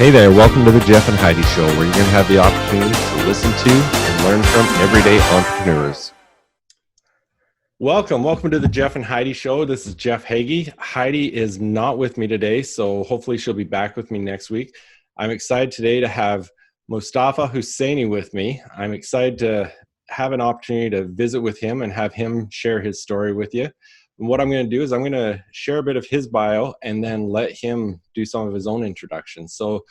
Hey there, welcome to the Jeff and Heidi Show, where you're going to have the opportunity to listen to and learn from everyday entrepreneurs. Welcome to the Jeff and Heidi Show. This is Jeff Heggie. Heidi is not with me today, so hopefully she'll be back with me next week. I'm excited today to have Mostafa Hosseini with me. I'm excited to have an opportunity to visit with him and have him share his story with you. And what I'm going to do is I'm going to share a bit of his bio and then let him do some of his own introduction. So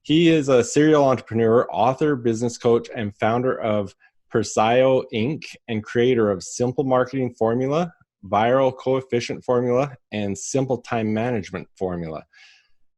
he is a serial entrepreneur, author, business coach, and founder of Persyo Inc and creator of Simple Marketing Formula, Viral Coefficient Formula, and Simple Time Management Formula.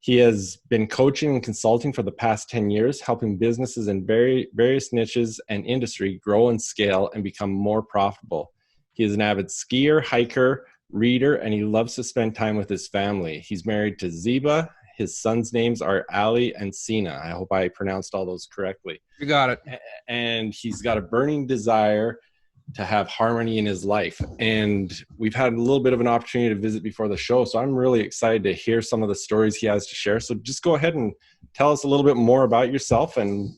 He has been coaching and consulting for the past 10 years, helping businesses in various niches and industry grow and scale and become more profitable. He is an avid skier, hiker, reader, and he loves to spend time with his family. He's married to Ziba. His sons' names are Ali and Sina. I hope I pronounced all those correctly. You got it. And he's got a burning desire to have harmony in his life. And we've had a little bit of an opportunity to visit before the show, so I'm really excited to hear some of the stories he has to share. So just go ahead and tell us a little bit more about yourself, and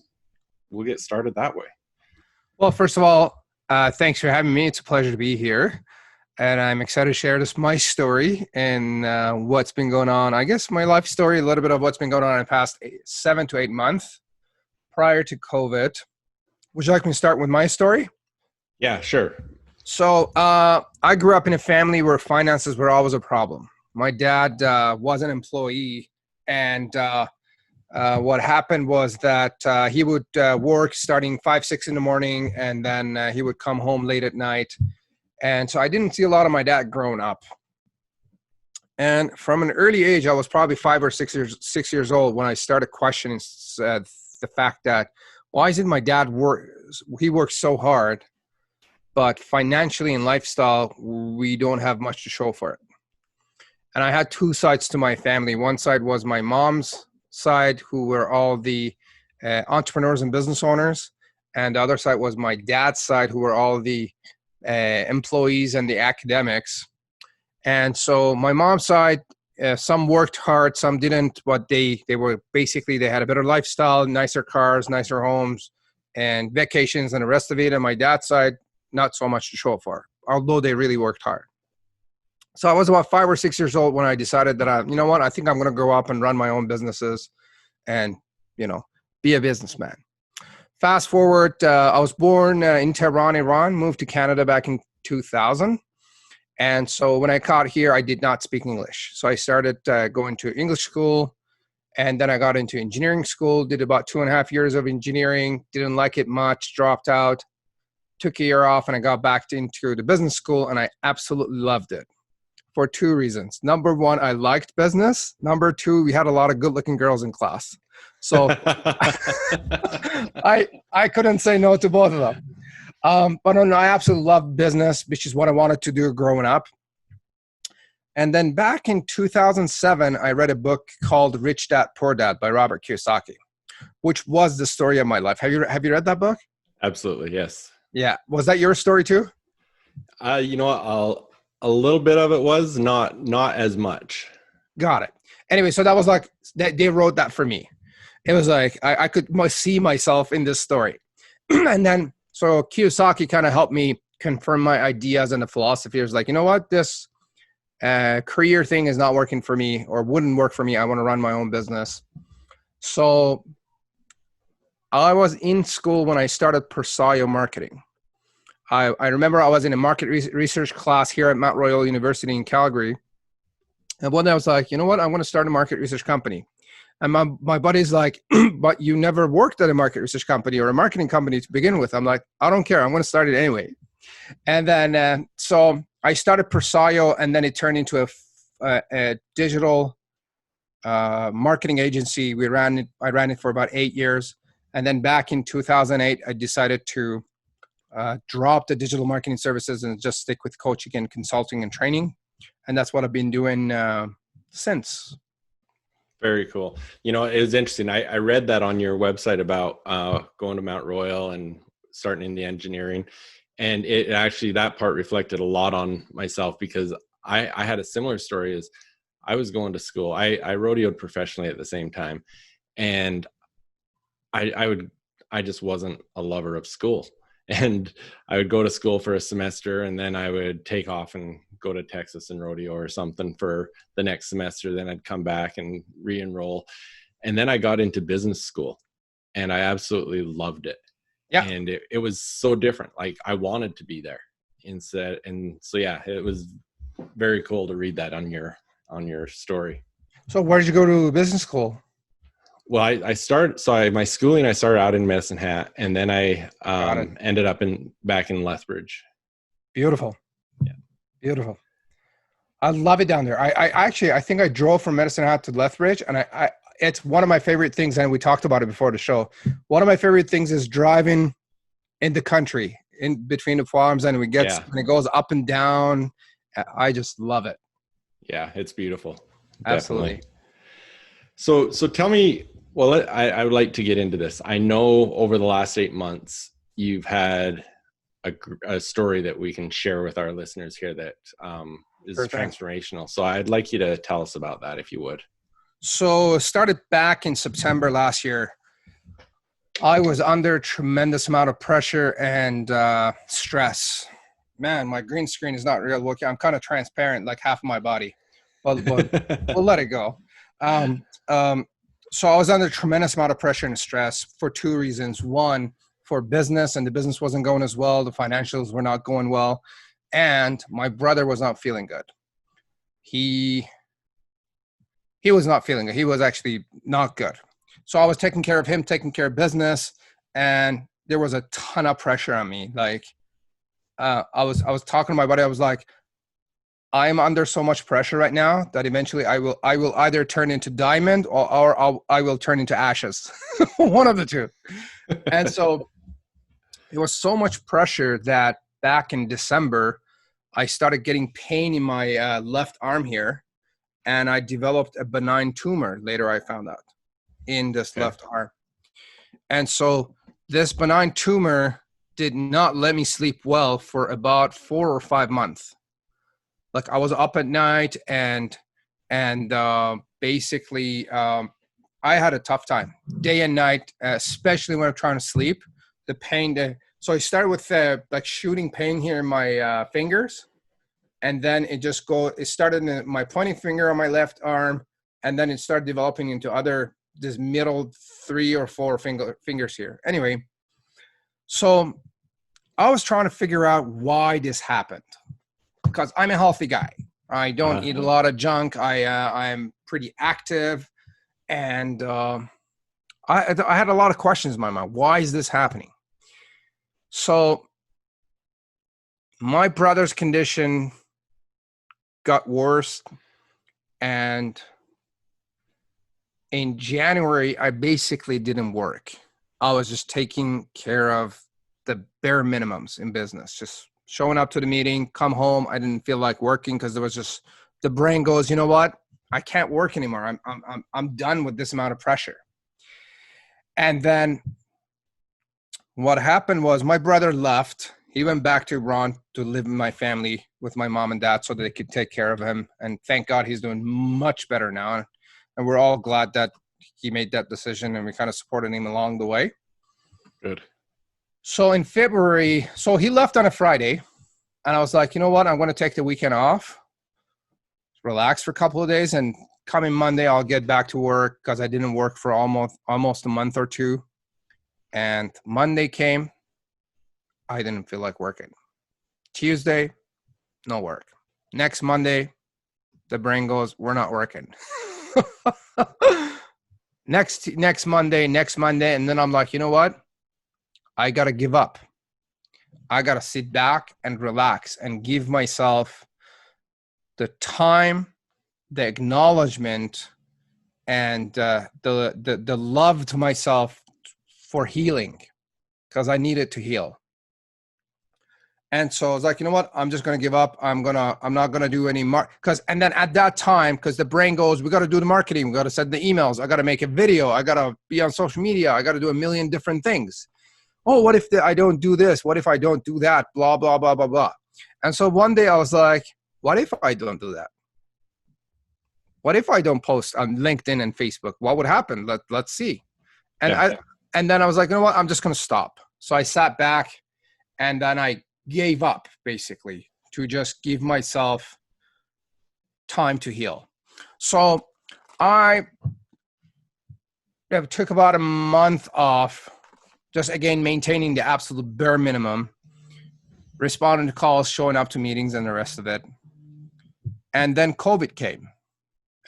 we'll get started that way. Well, first of all, thanks for having me. It's a pleasure to be here. And I'm excited to share my story and what's been going on. I guess my life story, a little bit of what's been going on in the past 7 to 8 months prior to COVID. Would you like me to start with my story? Yeah, sure. So I grew up in a family where finances were always a problem. My dad was an employee, and what happened was that he would work starting 5, 6 in the morning, and then he would come home late at night. And so I didn't see a lot of my dad growing up. And from an early age, I was probably 5 or 6 years old when I started questioning the fact that, why is it my dad he works so hard, but financially and lifestyle, we don't have much to show for it. And I had two sides to my family. One side was my mom's side, who were all the entrepreneurs and business owners. And the other side was my dad's side, who were all the employees and the academics. And so my mom's side, some worked hard, some didn't, but they were basically, they had a better lifestyle, nicer cars, nicer homes, and vacations and the rest of it. And my dad's side, not so much to show up for, although they really worked hard. So I was about 5 or 6 years old when I decided that I think I'm going to grow up and run my own businesses and, be a businessman. Fast forward, I was born in Tehran, Iran, moved to Canada back in 2000. And so when I got here, I did not speak English. So I started going to English school, and then I got into engineering school, did about 2.5 years of engineering, didn't like it much, dropped out, took a year off, and I got back into the business school, and I absolutely loved it for 2 reasons. Number one, I liked business. Number two, we had a lot of good-looking girls in class. So I couldn't say no to both of them. But no, I absolutely love business, which is what I wanted to do growing up. And then back in 2007, I read a book called Rich Dad, Poor Dad by Robert Kiyosaki, which was the story of my life. Have you read that book? Absolutely, yes. Yeah. Was that your story too? You know what? A little bit of it was, not as much. Got it. Anyway, so that was like, they wrote that for me. It was like, I could see myself in this story. And then, so Kiyosaki kind of helped me confirm my ideas and the philosophy. It was like, you know what, this career thing is not working for me, or wouldn't work for me. I want to run my own business. So I was in school when I started Persyo marketing. I remember I was in a market research class here at Mount Royal University in Calgary. And one day I was like, you know what, I'm going to start a market research company. And my buddy's like, but you never worked at a market research company or a marketing company to begin with. I'm like, I don't care. I'm going to start it anyway. And then, so I started Persyo, and then it turned into a digital marketing agency. I ran it for about 8 years. And then back in 2008, I decided to drop the digital marketing services and just stick with coaching and consulting and training. And that's what I've been doing since. Very cool. It was interesting. I read that on your website about going to Mount Royal and starting in the engineering. And it actually, that part reflected a lot on myself, because I had a similar story. As I was going to school, I rodeoed professionally at the same time. And I just wasn't a lover of school. And I would go to school for a semester, and then I would take off and go to Texas and rodeo or something for the next semester. Then I'd come back and re-enroll. And then I got into business school, and I absolutely loved it. Yeah. And it was so different. Like, I wanted to be there instead. And so, yeah, it was very cool to read that on your story. So where did you go to business school? Well, my schooling, I started out in Medicine Hat, and then I ended up back in Lethbridge. Beautiful. Yeah. Beautiful. I love it down there. I think I drove from Medicine Hat to Lethbridge, and it's one of my favorite things. And we talked about it before the show. One of my favorite things is driving in the country, in between the farms, and when it goes up and down. I just love it. Yeah, it's beautiful. Absolutely. Definitely. So tell me. Well, I would like to get into this. I know over the last 8 months, you've had a story that we can share with our listeners here that is transformational. So I'd like you to tell us about that, if you would. So it started back in September last year. I was under a tremendous amount of pressure and stress. Man, my green screen is not real working. I'm kind of transparent, like half of my body, but we'll let it go. So I was under a tremendous amount of pressure and stress for two reasons. One, for business, and the business wasn't going as well. The financials were not going well. And my brother was not feeling good. He was not feeling good. He was actually not good. So I was taking care of him, taking care of business, and there was a ton of pressure on me. Like, I was talking to my buddy. I was like, I'm under so much pressure right now that eventually I will either turn into diamond or I will turn into ashes. One of the two. And so it was so much pressure that back in December, I started getting pain in my left arm here, and I developed a benign tumor. Later, I found out in this left arm. And so this benign tumor did not let me sleep well for about 4 or 5 months. Like, I was up at night and basically I had a tough time day and night, especially when I'm trying to sleep. The pain. So I started with like shooting pain here in my fingers, and then it started in my pointing finger on my left arm, and then it started developing into this middle 3 or 4 fingers here. Anyway, so I was trying to figure out why this happened. Because I'm a healthy guy. I don't eat a lot of junk. I'm pretty active. And I had a lot of questions in my mind. Why is this happening? So my brother's condition got worse. And in January, I basically didn't work. I was just taking care of the bare minimums in business, just showing up to the meeting, come home. I didn't feel like working because there was just, the brain goes, you know what? I can't work anymore. I'm done with this amount of pressure. And then what happened was my brother left. He went back to Iran to live with my family, with my mom and dad, so that they could take care of him. And thank God he's doing much better now. And we're all glad that he made that decision, and we kind of supported him along the way. Good. So in February, so he left on a Friday, and I was like, you know what? I'm going to take the weekend off, relax for a couple of days, and coming Monday, I'll get back to work because I didn't work for almost a month or two. And Monday came, I didn't feel like working. Tuesday, no work. Next Monday, the brain goes, we're not working. Next Monday, and then I'm like, you know what? I got to give up. I got to sit back and relax and give myself the time, the acknowledgement, and the love to myself for healing, because I needed to heal. And so I was like, you know what? I'm just going to give up. I'm not going to do any and then at that time, because the brain goes, we got to do the marketing. We got to send the emails. I got to make a video. I got to be on social media. I got to do a million different things. Oh, what if I don't do this? What if I don't do that? Blah, blah, blah, blah, blah. And so one day I was like, what if I don't do that? what if I don't post on LinkedIn and Facebook? What would happen? Let's see. And and then I was like, you know what? I'm just going to stop. So I sat back and then I gave up basically to just give myself time to heal. So I took about a month off, just again, maintaining the absolute bare minimum, responding to calls, showing up to meetings and the rest of it. And then COVID came.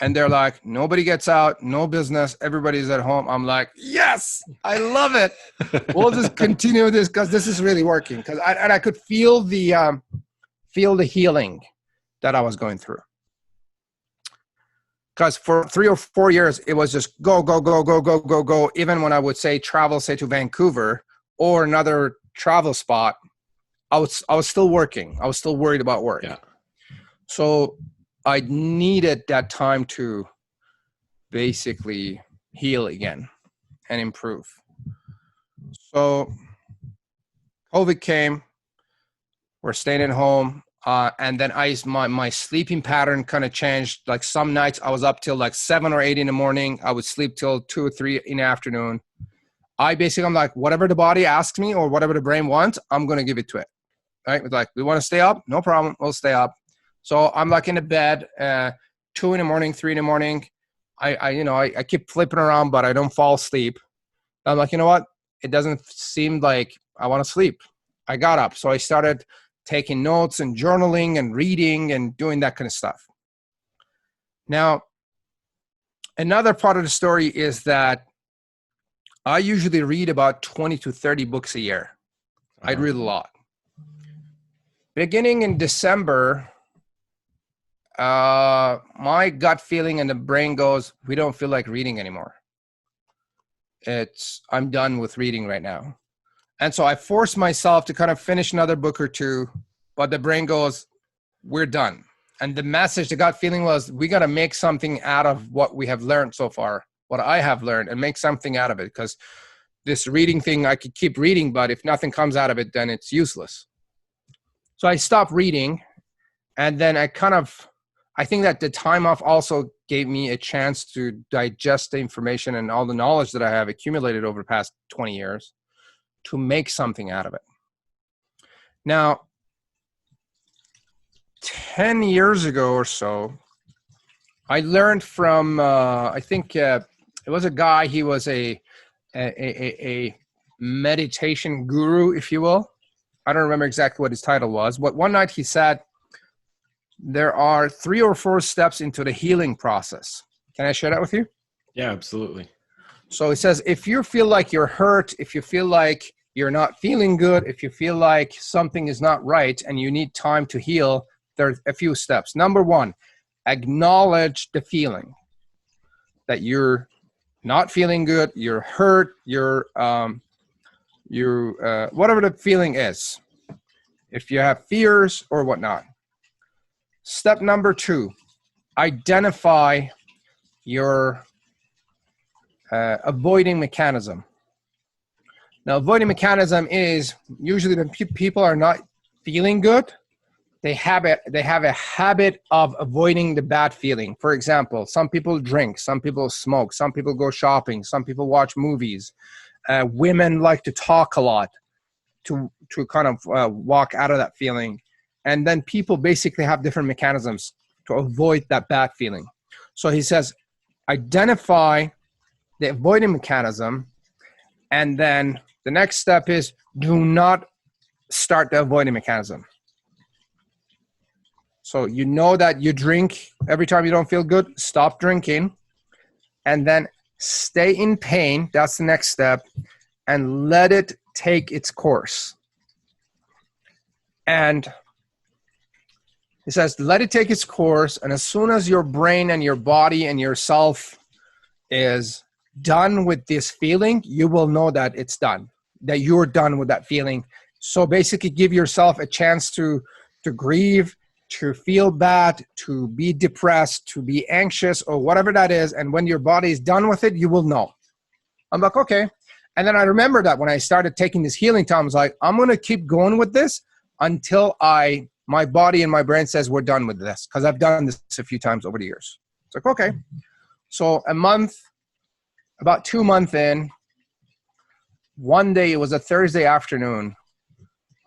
And they're like, nobody gets out, no business, everybody's at home. I'm like, yes, I love it. We'll just continue this because this is really working. Because I could feel the healing that I was going through. Because for 3 or 4 years, it was just go, go, go, go, go, go, go. Even when I would say travel, say to Vancouver or another travel spot, I was still working. I was still worried about work. Yeah. So I needed that time to basically heal again and improve. So COVID came, we're staying at home. And then my sleeping pattern kind of changed. Like some nights I was up till like 7 or 8 in the morning. I would sleep till 2 or 3 in the afternoon. I'm like, whatever the body asks me or whatever the brain wants, I'm going to give it to it. Right? It's like, we want to stay up? No problem. We'll stay up. So I'm like in the bed, 2 in the morning, 3 in the morning. I keep flipping around, but I don't fall asleep. I'm like, you know what? It doesn't seem like I want to sleep. I got up. So I started taking notes and journaling and reading and doing that kind of stuff. Now, another part of the story is that I usually read about 20 to 30 books a year. I read a lot. Beginning in December, my gut feeling and the brain goes, we don't feel like reading anymore. I'm done with reading right now. And so I forced myself to kind of finish another book or two, but the brain goes, we're done. And the message, the gut feeling was, we got to make something out of what we have learned so far, what I have learned, and make something out of it. Because this reading thing, I could keep reading, but if nothing comes out of it, then it's useless. So I stopped reading. And then I think that the time off also gave me a chance to digest the information and all the knowledge that I have accumulated over the past 20 years to make something out of it. Now, 10 years ago or so, I learned from, I think it was a guy, he was a meditation guru, if you will. I don't remember exactly what his title was, but one night he said, there are 3 or 4 steps into the healing process. Can I share that with you? Yeah, absolutely. So it says, if you feel like you're hurt, if you feel like you're not feeling good, if you feel like something is not right and you need time to heal, there's a few steps. Number 1, acknowledge the feeling that you're not feeling good, you're hurt, you're whatever the feeling is. If you have fears or whatnot. Step number 2, identify your avoiding mechanism. Now, avoiding mechanism is usually when people are not feeling good, they have a habit of avoiding the bad feeling. For example, some people drink, some people smoke, some people go shopping, some people watch movies. Women like to talk a lot to kind of walk out of that feeling. And then people basically have different mechanisms to avoid that bad feeling. So he says, identify the avoiding mechanism. And then the next step is do not start the avoiding mechanism. So you know that you drink every time you don't feel good, stop drinking. And then stay in pain. That's the next step. And let it take its course. And he says, let it take its course. And as soon as your brain and your body and yourself is done with this feeling, you will know that it's done, that you're done with that feeling. So basically give yourself a chance to grieve, to feel bad, to be depressed, to be anxious, or whatever that is. And when your body is done with it, you will know. I'm like, okay. And then I remember that when I started taking this healing time, I was like, I'm going to keep going with this until my body and my brain says we're done with this, because I've done this a few times over the years. It's like, okay. So about 2 months in, one day, it was a Thursday afternoon,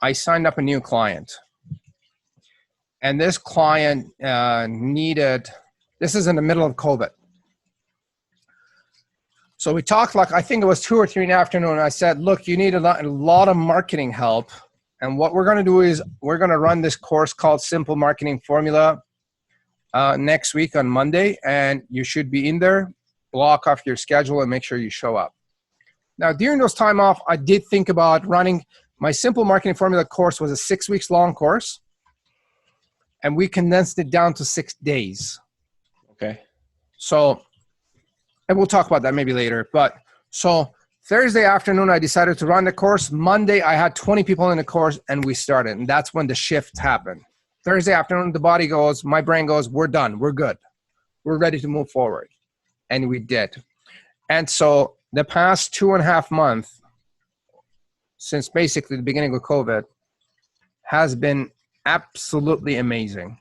I signed up a new client. And this client this is in the middle of COVID. So we talked I think it was 2 or 3 in the afternoon. I said, look, you need a lot of marketing help. And what we're going to do is we're going to run this course called Simple Marketing Formula next week on Monday. And you should be in there, block off your schedule and make sure you show up. Now, during those time off, I did think about running my Simple Marketing Formula course. Was a 6 weeks long course. And we condensed it down to 6 days. Okay. So, and we'll talk about that maybe later. But so Thursday afternoon, I decided to run the course. Monday, I had 20 people in the course and we started. And that's when the shift happened. Thursday afternoon, my brain goes, we're done. We're good. We're ready to move forward. And we did. And so the past 2.5 months, since basically the beginning of COVID, has been absolutely amazing.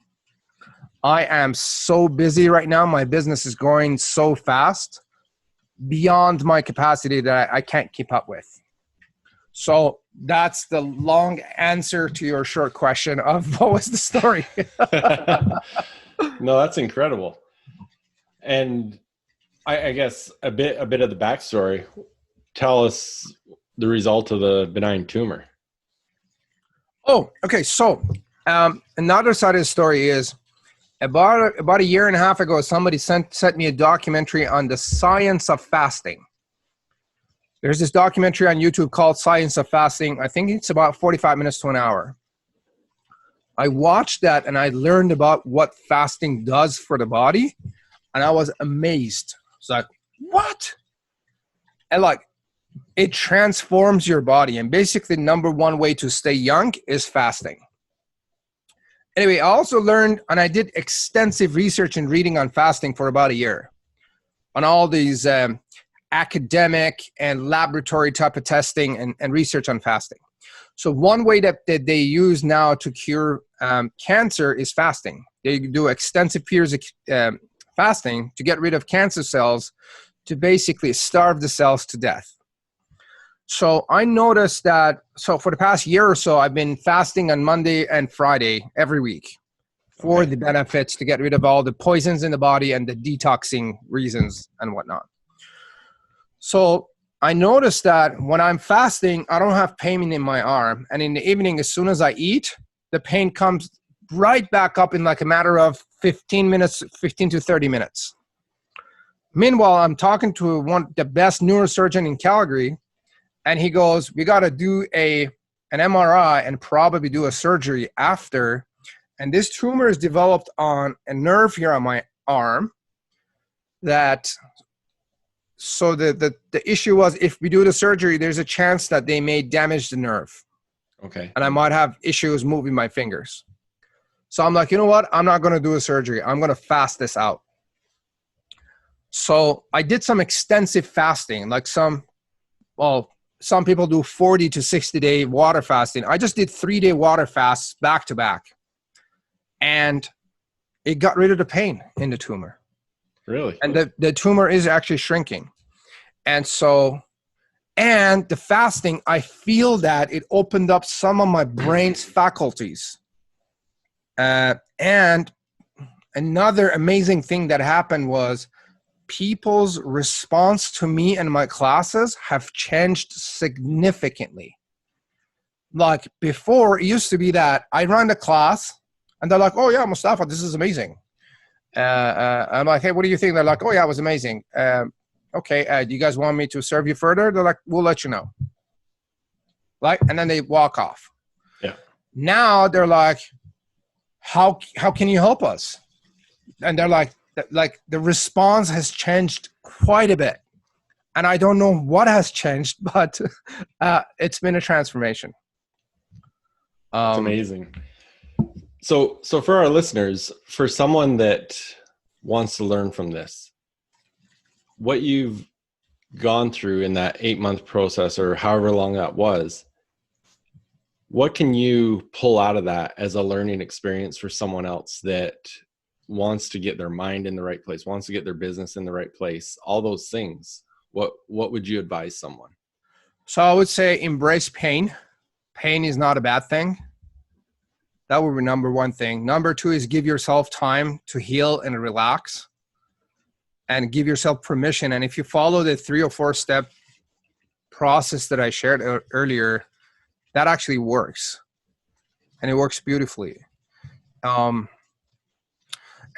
I am so busy right now. My business is growing so fast beyond my capacity that I can't keep up with. So that's the long answer to your short question of what was the story. No, that's incredible. And I guess a bit of the backstory. Tell us the result of the benign tumor. Oh, okay. So another side of the story is about 1.5 years ago, somebody sent me a documentary on the science of fasting. There's this documentary on YouTube called Science of Fasting. I think it's about 45 minutes to an hour. I watched that and I learned about what fasting does for the body. And I was amazed. It's like, what? And it transforms your body. And basically, number one way to stay young is fasting. Anyway, I also learned, and I did extensive research and reading on fasting for about 1 year on all these academic and laboratory type of testing and research on fasting. So one way that they use now to cure cancer is fasting. They do extensive periods of fasting to get rid of cancer cells, to basically starve the cells to death. So I noticed that, so for the past year or so, I've been fasting on Monday and Friday every week for the benefits to get rid of all the poisons in the body and the detoxing reasons and whatnot. So I noticed that when I'm fasting, I don't have pain in my arm. And in the evening, as soon as I eat, the pain comes right back up in a matter of 15 to 30 minutes. Meanwhile, I'm talking to the best neurosurgeon in Calgary, and he goes, we got to do an MRI and probably do a surgery after. And this tumor is developed on a nerve here on my arm so the issue was, if we do the surgery, there's a chance that they may damage the nerve. Okay. And I might have issues moving my fingers. So I'm like, you know what? I'm not going to do a surgery. I'm going to fast this out. So I did some extensive fasting, some people do 40 to 60 day water fasting. I just did 3-day water fasts back to back. And it got rid of the pain in the tumor. Really? And the tumor is actually shrinking. And the fasting, I feel that it opened up some of my brain's faculties. And another amazing thing that happened was people's response to me and my classes have changed significantly. Like before, it used to be that I run the class and they're like, oh yeah, Mostafa, this is amazing. I'm like, hey, what do you think? They're like, oh yeah, it was amazing. Okay, do you guys want me to serve you further? They're like, we'll let you know. And then they walk off. Yeah. Now they're like, how can you help us? And they're like the response has changed quite a bit. And I don't know what has changed, but it's been a transformation. It's amazing. So for our listeners, for someone that wants to learn from this, what you've gone through in that 8-month process or however long that was, what can you pull out of that as a learning experience for someone else that wants to get their mind in the right place, wants to get their business in the right place, all those things, what would you advise someone? So I would say embrace pain. Pain is not a bad thing. That would be number one thing. Number two is give yourself time to heal and relax and give yourself permission. And if you follow the 3 or 4 step process that I shared earlier, that actually works. And it works beautifully.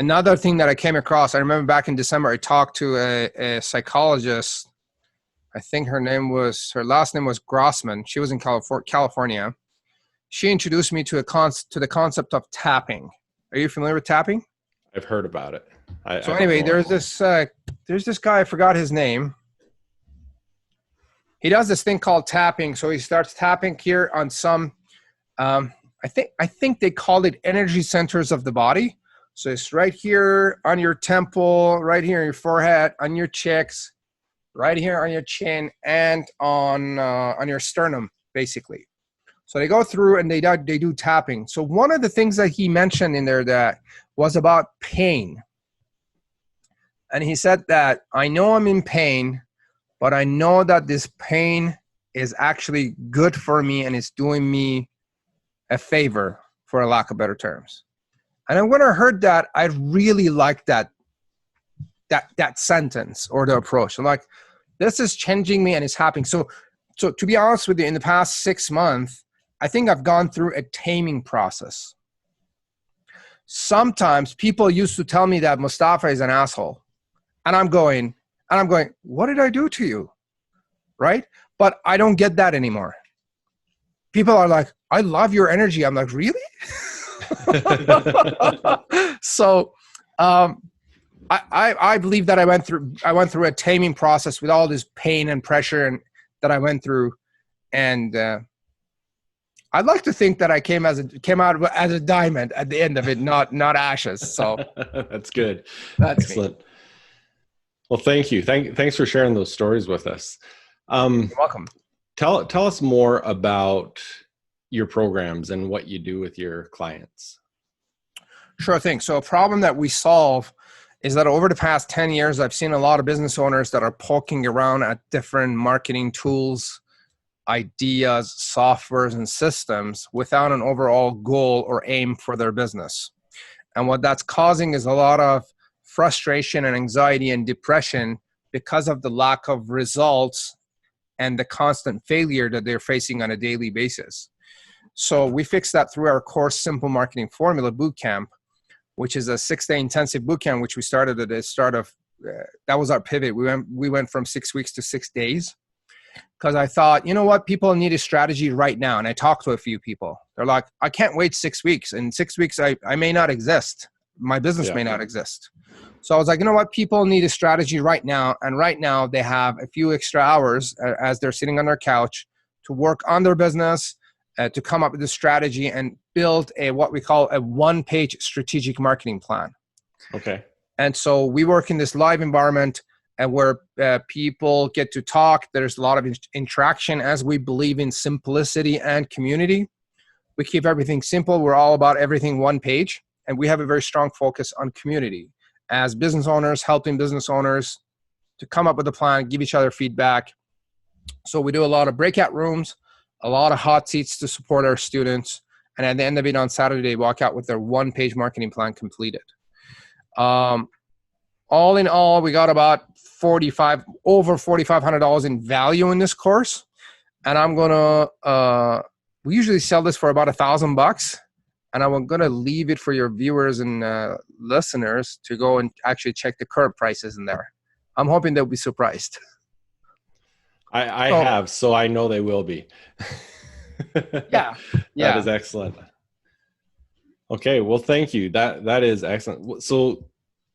Another thing that I came across, I remember back in December, I talked to a psychologist. I think her last name was Grossman. She was in California. She introduced me to the concept of tapping. Are you familiar with tapping? I've heard about it. Anyway, there's this guy, I forgot his name. He does this thing called tapping. So he starts tapping here on some, I think they call it energy centers of the body. So it's right here on your temple, right here on your forehead, on your cheeks, right here on your chin, and on your sternum, basically. So they go through and they do tapping. So one of the things that he mentioned in there that was about pain. And he said that, I know I'm in pain, but I know that this pain is actually good for me and it's doing me a favor, for a lack of better terms. And when I heard that, I really liked that sentence or the approach. I'm like, this is changing me and it's happening. So to be honest with you, in the past 6 months, I think I've gone through a taming process. Sometimes people used to tell me that Mostafa is an asshole. And I'm going, what did I do to you? Right? But I don't get that anymore. People are like, I love your energy. I'm like, really? So I believe that I went through a taming process with all this pain and pressure that I went through. And I'd like to think that I came out as a diamond at the end of it, not ashes. So that's good. That's excellent. Me. Well, thank you. Thanks for sharing those stories with us. You're welcome. Tell us more about your programs and what you do with your clients. Sure thing. So a problem that we solve is that over the past 10 years, I've seen a lot of business owners that are poking around at different marketing tools, ideas, softwares, and systems without an overall goal or aim for their business. And what that's causing is a lot of frustration and anxiety and depression because of the lack of results and the constant failure that they're facing on a daily basis. So we fix that through our course, Simple Marketing Formula Bootcamp, which is a 6-day intensive bootcamp, which we started at the start of, that was our pivot. We went from 6 weeks to 6 days because I thought, you know what, people need a strategy right now. And I talked to a few people. They're like, I can't wait 6 weeks. In 6 weeks, I may not exist. My business may not exist. So I was like, you know what, people need a strategy right now. And right now they have a few extra hours as they're sitting on their couch to work on their business, to come up with a strategy and build what we call a 1-page strategic marketing plan. Okay. And so we work in this live environment and where people get to talk. There's a lot of interaction as we believe in simplicity and community. We keep everything simple. We're all about everything 1 page. And we have a very strong focus on community as business owners, helping business owners to come up with a plan, give each other feedback. So we do a lot of breakout rooms, a lot of hot seats to support our students. And at the end of it on Saturday, they walk out with their 1-page marketing plan completed. All in all, we got about over $4,500 in value in this course. And I'm going to, we usually sell this for about $1,000. And I'm going to leave it for your viewers and listeners to go and actually check the current prices in there. I'm hoping they'll be surprised. I have, so I know they will be. Yeah. That is excellent. Okay, well, thank you. That is excellent. So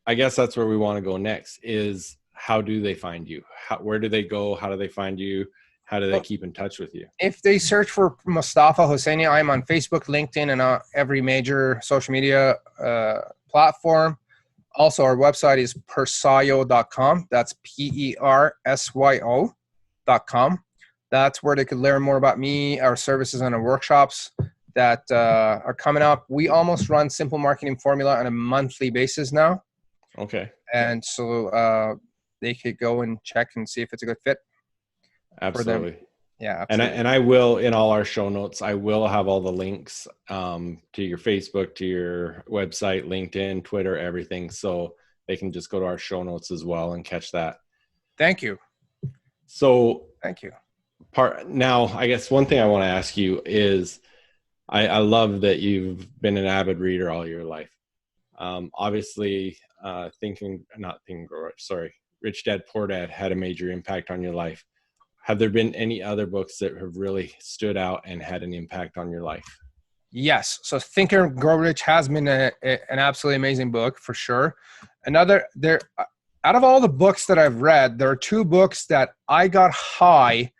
I guess that's where we want to go next is how do they find you? Where do they go? How do they find you? How do they keep in touch with you? If they search for Mostafa Hosseini, I'm on Facebook, LinkedIn, and every major social media platform. Also, our website is persyo.com. That's PERSYO.com. That's where they could learn more about me, our services, and our workshops. that are coming up. We almost run Simple Marketing Formula on a monthly basis now. Okay. And so they could go and check and see if it's a good fit. Absolutely. Yeah, absolutely. And I will, in all our show notes, I will have all the links to your Facebook, to your website, LinkedIn, Twitter, everything. So they can just go to our show notes as well and catch that. Thank you. So thank you. Now, I guess one thing I want to ask you is, I love that you've been an avid reader all your life. Obviously, Rich Dad, Poor Dad had a major impact on your life. Have there been any other books that have really stood out and had an impact on your life? Yes. So Think and Grow Rich has been an absolutely amazing book for sure. Out of all the books that I've read, there are two books that I got high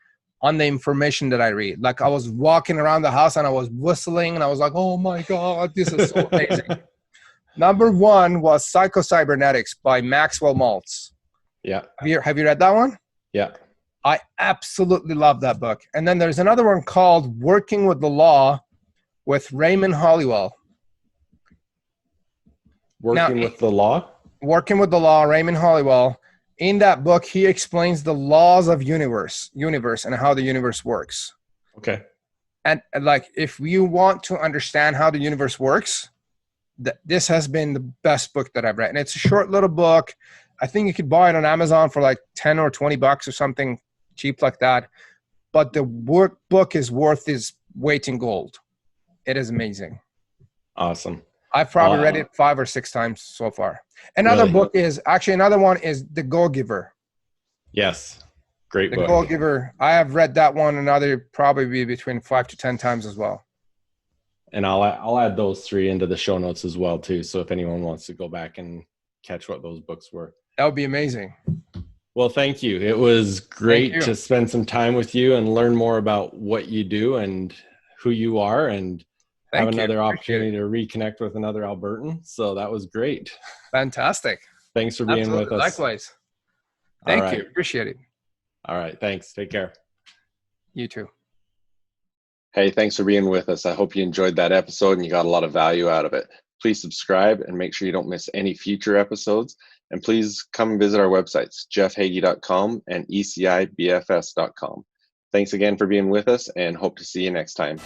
on the information that I read. Like, I was walking around the house and I was whistling and I was like, oh my God, this is so amazing. Number one was Psycho-Cybernetics by Maxwell Maltz. Yeah. Have you read that one? Yeah. I absolutely love that book. And then there's another one called Working with the Law with Raymond Hollywell. Working with the Law, Raymond Hollywell. In that book, he explains the laws of universe and how the universe works. Okay. And like, if you want to understand how the universe works, this has been the best book that I've read. And it's a short little book. I think you could buy it on Amazon for like 10 or 20 bucks or something cheap like that. But the workbook is worth its weight in gold. It is amazing. Awesome. I've probably read it 5 or 6 times so far. Another one is The Go-Giver. Yes. Great book. The Go-Giver. I have read that one, and other probably be between 5 to 10 times as well. And I'll add those 3 into the show notes as well too. So if anyone wants to go back and catch what those books were, that would be amazing. Well, thank you. It was great to spend some time with you and learn more about what you do and who you are, and have another opportunity to reconnect with another Albertan. So that was great. Fantastic. Thanks for being with us. Likewise. Thank you. Appreciate it. All right. Thanks. Take care. You too. Hey, thanks for being with us. I hope you enjoyed that episode and you got a lot of value out of it. Please subscribe and make sure you don't miss any future episodes. And please come and visit our websites, jeffheggie.com and ecibfs.com. Thanks again for being with us, and hope to see you next time.